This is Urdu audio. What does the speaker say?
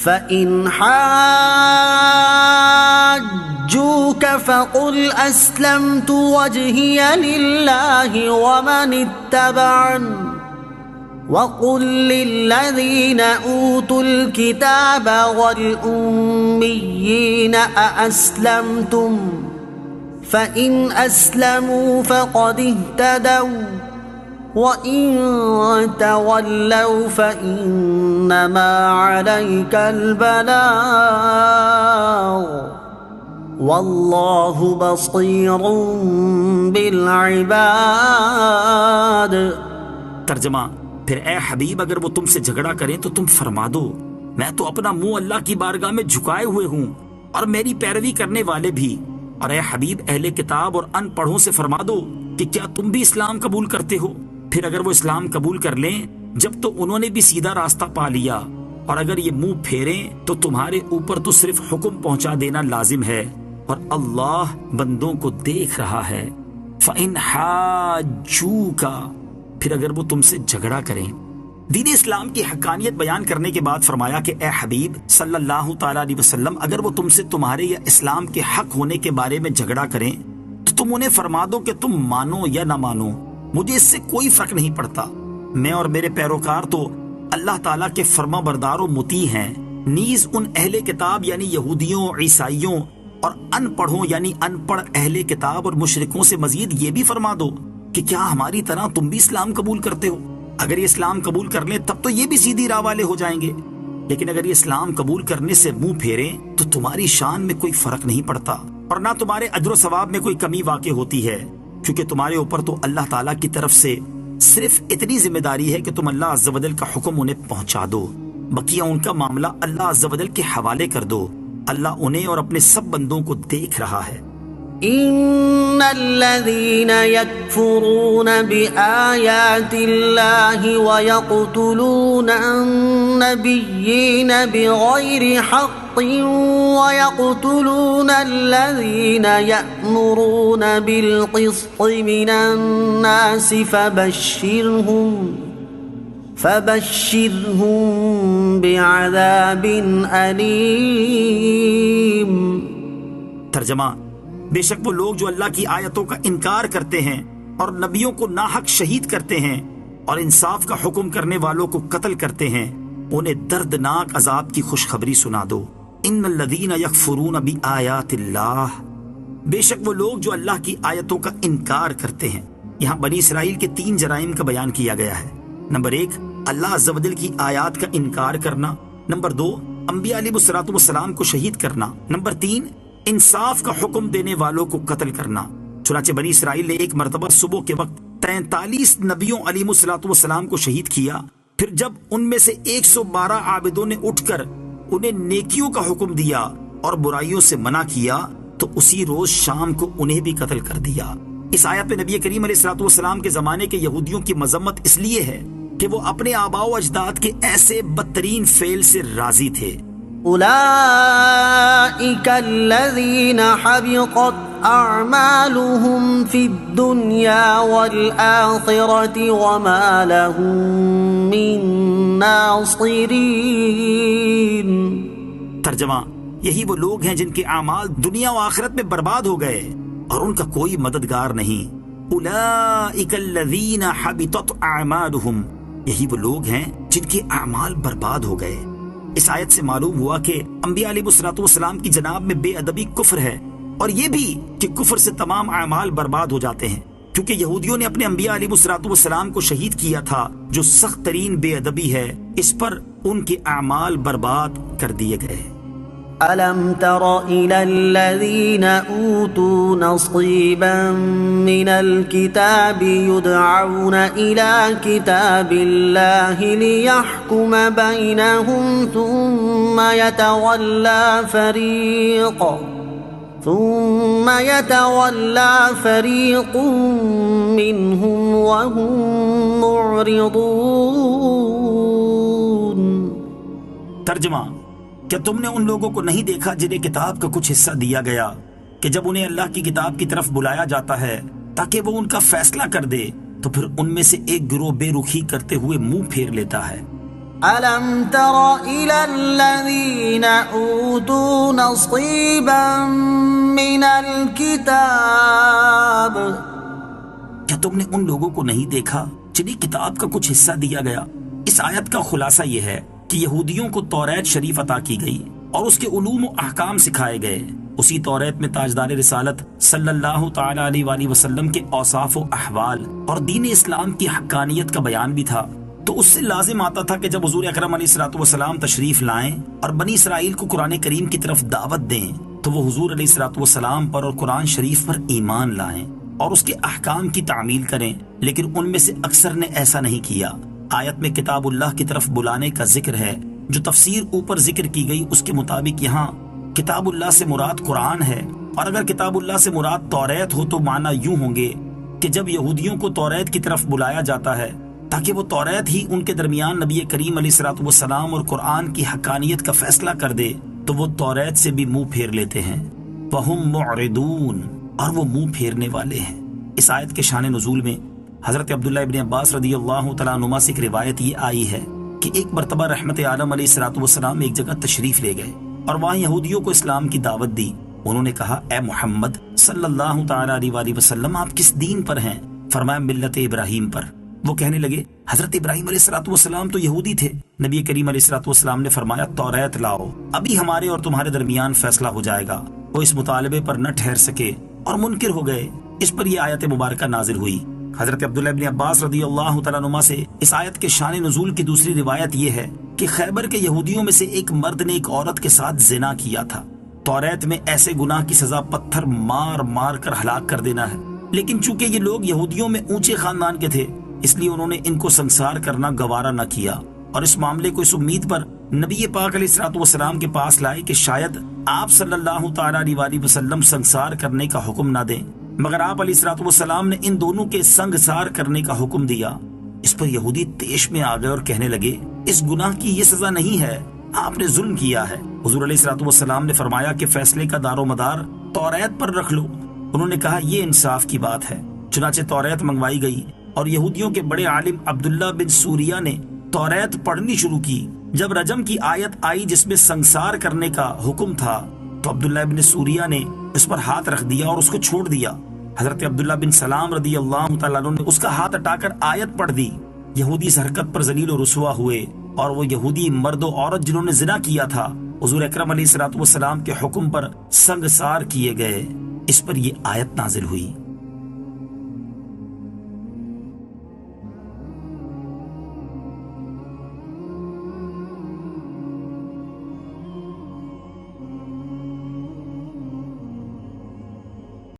فإن حاجوك فقل أسلمت وجهي لله ومن اتبعن وقل للذين أوتوا الكتاب والأميين أأسلمتم فإن أسلموا فقد اهتدوا وَإِن تَوَلَّوْا فَإِنَّمَا عَلَيْكَ الْبَلَاغُ وَاللَّهُ بَصِيرٌ بِالْعِبَادِ۔ ترجمہ: پھر اے حبیب اگر وہ تم سے جھگڑا کریں تو تم فرما دو میں تو اپنا منہ اللہ کی بارگاہ میں جھکائے ہوئے ہوں اور میری پیروی کرنے والے بھی۔ اور اے حبیب اہل کتاب اور ان پڑھوں سے فرما دو کہ کیا تم بھی اسلام قبول کرتے ہو؟ پھر اگر وہ اسلام قبول کر لیں جب تو انہوں نے بھی سیدھا راستہ پا لیا، اور اگر یہ منہ پھیریں تو تمہارے اوپر تو صرف حکم پہنچا دینا لازم ہے، اور اللہ بندوں کو دیکھ رہا ہے۔ فَإِنْ حَاجُّوكَ، پھر اگر وہ تم سے جھگڑا کریں۔ دین اسلام کی حقانیت بیان کرنے کے بعد فرمایا کہ اے حبیب صلی اللہ تعالیٰ علیہ وسلم اگر وہ تم سے تمہارے یا اسلام کے حق ہونے کے بارے میں جھگڑا کریں تو تم انہیں فرما دو کہ تم مانو یا نہ مانو، مجھے اس سے کوئی فرق نہیں پڑتا، میں اور میرے پیروکار تو اللہ تعالیٰ کے فرما بردار و مطیع ہیں۔ نیز ان اہل کتاب یعنی یہودیوں، عیسائیوں اور ان پڑھوں یعنی ان پڑھ اہل کتاب اور مشرکوں سے مزید یہ بھی فرما دو کہ کیا ہماری طرح تم بھی اسلام قبول کرتے ہو؟ اگر یہ اسلام قبول کر لیں تب تو یہ بھی سیدھی راہ والے ہو جائیں گے، لیکن اگر یہ اسلام قبول کرنے سے منہ پھیریں تو تمہاری شان میں کوئی فرق نہیں پڑتا اور نہ تمہارے اجر و ثواب میں کوئی کمی واقع ہوتی ہے، کیونکہ تمہارے اوپر تو اللہ تعالیٰ کی طرف سے صرف اتنی ذمہ داری ہے کہ تم اللہ عز و جل کا حکم انہیں پہنچا دو، بقیہ ان کا معاملہ اللہ عز و جل کے حوالے کر دو، اللہ انہیں اور اپنے سب بندوں کو دیکھ رہا ہے۔ ان الذين يكفرون بآيات الله ويقتلون النبيين بغير حق ويقتلون الذين يأمرون بالقسط من الناس فبشرهم بعذاب أليم۔ ترجمہ: بے شک وہ لوگ جو اللہ کی آیتوں کا انکار کرتے ہیں اور نبیوں کو ناحق شہید کرتے ہیں اور انصاف کا حکم کرنے والوں کو قتل کرتے ہیں، انہیں دردناک عذاب کی خوشخبری سنا دو۔ ان الذین یکفرون بآیات اللہ، بے شک وہ لوگ جو اللہ کی آیتوں کا انکار کرتے ہیں۔ یہاں بنی اسرائیل کے 3 جرائم کا بیان کیا گیا ہے۔ نمبر 1 اللہ عز و جل کی آیات کا انکار کرنا، نمبر 2 انبیاء علیہ السلام کو شہید کرنا، نمبر 3 انصاف کا حکم دینے والوں کو قتل کرنا۔ چنانچہ بنی اسرائیل نے ایک مرتبہ صبح کے وقت 43 نبیوں علیہ السلام کو شہید کیا، پھر جب ان میں سے 112 عابدوں نے اٹھ کر انہیں نیکیوں کا حکم دیا اور برائیوں سے منع کیا تو اسی روز شام کو انہیں بھی قتل کر دیا۔ اس آیت میں نبی کریم علیہ السلام کے زمانے کے یہودیوں کی مذمت اس لیے ہے کہ وہ اپنے آباء و اجداد کے ایسے بدترین فعل سے راضی تھے۔ اولئک الذین حبطت اعمالهم فی الدنیا والآخرۃ وما لهم من ناصرین۔ ترجمہ: یہی وہ لوگ ہیں جن کے اعمال دنیا و آخرت میں برباد ہو گئے اور ان کا کوئی مددگار نہیں۔ اولئک الذین حبطت اعمالهم، یہی وہ لوگ ہیں جن کے اعمال برباد ہو گئے۔ اس آیت سے معلوم ہوا کہ انبیاء علیہ السلام کی جناب میں بے ادبی کفر ہے، اور یہ بھی کہ کفر سے تمام اعمال برباد ہو جاتے ہیں، کیونکہ یہودیوں نے اپنے انبیاء علیہ السلام کو شہید کیا تھا، جو سخت ترین بے ادبی ہے، اس پر ان کے اعمال برباد کر دیے گئے۔ أَلَمْ تَرَ إِلَى الَّذِينَ أُوتُوا نَصِيبًا مِّنَ الْكِتَابِ يُدْعَوْنَ إِلَى كِتَابِ اللَّهِ لِيَحْكُمَ بَيْنَهُمْ ثُمَّ يَتَوَلَّى فَرِيقٌ مِّنْهُمْ وَهُمْ مُعْرِضُونَ۔ ترجمہ: کیا تم نے ان لوگوں کو نہیں دیکھا جنہیں کتاب کا کچھ حصہ دیا گیا کہ جب انہیں اللہ کی کتاب کی طرف بلایا جاتا ہے تاکہ وہ ان کا فیصلہ کر دے تو پھر ان میں سے ایک گروہ بے رخی کرتے ہوئے منہ پھیر لیتا ہے۔ ألم تر إلى الذين أوتوا نصيبا من الكتاب کیا تم نے ان لوگوں کو نہیں دیکھا جنہیں کتاب کا کچھ حصہ دیا گیا؟ اس آیت کا خلاصہ یہ ہے کہ یہودیوں کو توریت شریف عطا کی گئی اور اس کے علوم و احکام سکھائے گئے۔ اسی توریت میں تاجدار رسالت صلی اللہ تعالی علیہ وآلہ وسلم کے اوصاف و احوال اور دین اسلام کی حقانیت کا بیان بھی تھا۔ تو اس سے لازم آتا تھا کہ جب حضور اکرم علیہ الصلوۃ والسلام تشریف لائیں اور بنی اسرائیل کو قرآن کریم کی طرف دعوت دیں تو وہ حضور علیہ الصلوۃ والسلام پر اور قرآن شریف پر ایمان لائیں اور اس کے احکام کی تعمیل کریں، لیکن ان میں سے اکثر نے ایسا نہیں کیا۔ آیت میں کتاب اللہ کی طرف بلانے کا ذکر ہے، جو تفسیر اوپر ذکر کی گئی اس کے مطابق یہاں کتاب اللہ سے مراد قرآن ہے، اور اگر کتاب اللہ سے مراد توریت ہو تو معنی یوں ہوں گے کہ جب یہودیوں کو توریت کی طرف بلایا جاتا ہے تاکہ وہ توریت ہی ان کے درمیان نبی کریم علیہ الصلوۃ والسلام اور قرآن کی حقانیت کا فیصلہ کر دے تو وہ توریت سے بھی منہ پھیر لیتے ہیں۔ وَهُمْ مُعْرِضُونَ، اور وہ منہ پھیرنے والے ہیں۔ اس آیت کے شان نزول میں حضرت عبداللہ ابن عباس رضی اللہ تعالیٰ عنہما سے ایک روایت یہ آئی ہے کہ ایک مرتبہ رحمت عالم علیہ الصلوۃ والسلام ایک جگہ تشریف لے گئے اور وہاں یہودیوں کو اسلام کی دعوت دی۔ انہوں نے کہا، اے محمد صلی اللہ تعالیٰ علیہ وآلہ وسلم، آپ کس دین پر ہیں؟ فرمایا، ملت ابراہیم پر۔ وہ کہنے لگے، حضرت ابراہیم علیہ الصلوۃ والسلام تو یہودی تھے۔ نبی کریم علیہ الصلوۃ والسلام نے فرمایا، توریت لاؤ، ابھی ہمارے اور تمہارے درمیان فیصلہ ہو جائے گا۔ وہ اس مطالبے پر نہ ٹھہر سکے اور منکر ہو گئے۔ اس پر یہ آیت مبارکہ نازل ہوئی۔ حضرت عبداللہ ابن عباس رضی اللہ تعالیٰ عنہما سے اس آیت کے شان نزول کی دوسری روایت یہ ہے کہ خیبر کے یہودیوں میں سے ایک مرد نے ایک عورت کے ساتھ زنا کیا تھا۔ توریت میں ایسے گناہ کی سزا پتھر مار مار کر ہلاک کر دینا ہے، لیکن چونکہ یہ لوگ یہودیوں میں اونچے خاندان کے تھے اس لیے انہوں نے ان کو سنسار کرنا گوارا نہ کیا، اور اس معاملے کو اس امید پر نبی پاک علیہ الصلوۃ والسلام کے پاس لائے کہ شاید آپ صلی اللہ تعالیٰ علیہ وآلہ وسلم سنسار کرنے کا حکم نہ دیں، مگر آپ علیہ الصلوۃ والسلام نے ان دونوں کے سنگسار کرنے کا حکم دیا۔ اس پر یہودی طیش میں آ گئے اور کہنے لگے، اس گناہ کی یہ سزا نہیں ہے، آپ نے ظلم کیا ہے۔ حضور علیہ الصلوۃ والسلام نے فرمایا کہ فیصلے کا دار و مدار توریت پر رکھ لو۔ انہوں نے کہا، یہ انصاف کی بات ہے۔ چنانچہ توریت منگوائی گئی اور یہودیوں کے بڑے عالم عبداللہ بن سوریہ نے توریت پڑھنی شروع کی۔ جب رجم کی آیت آئی جس میں سنسار کرنے کا حکم تھا تو عبداللہ بن سوریہ نے اس پر ہاتھ رکھ دیا اور اس کو چھوڑ دیا۔ حضرت عبداللہ بن سلام رضی اللہ تعالیٰ عنہ نے اس کا ہاتھ ہٹا کر آیت پڑھ دی۔ یہودی اس حرکت پر ذلیل و رسوا ہوئے، اور وہ یہودی مرد و عورت جنہوں نے زنا کیا تھا حضور اکرم علیہ الصلوۃ والسلام کے حکم پر سنگسار کیے گئے۔ اس پر یہ آیت نازل ہوئی۔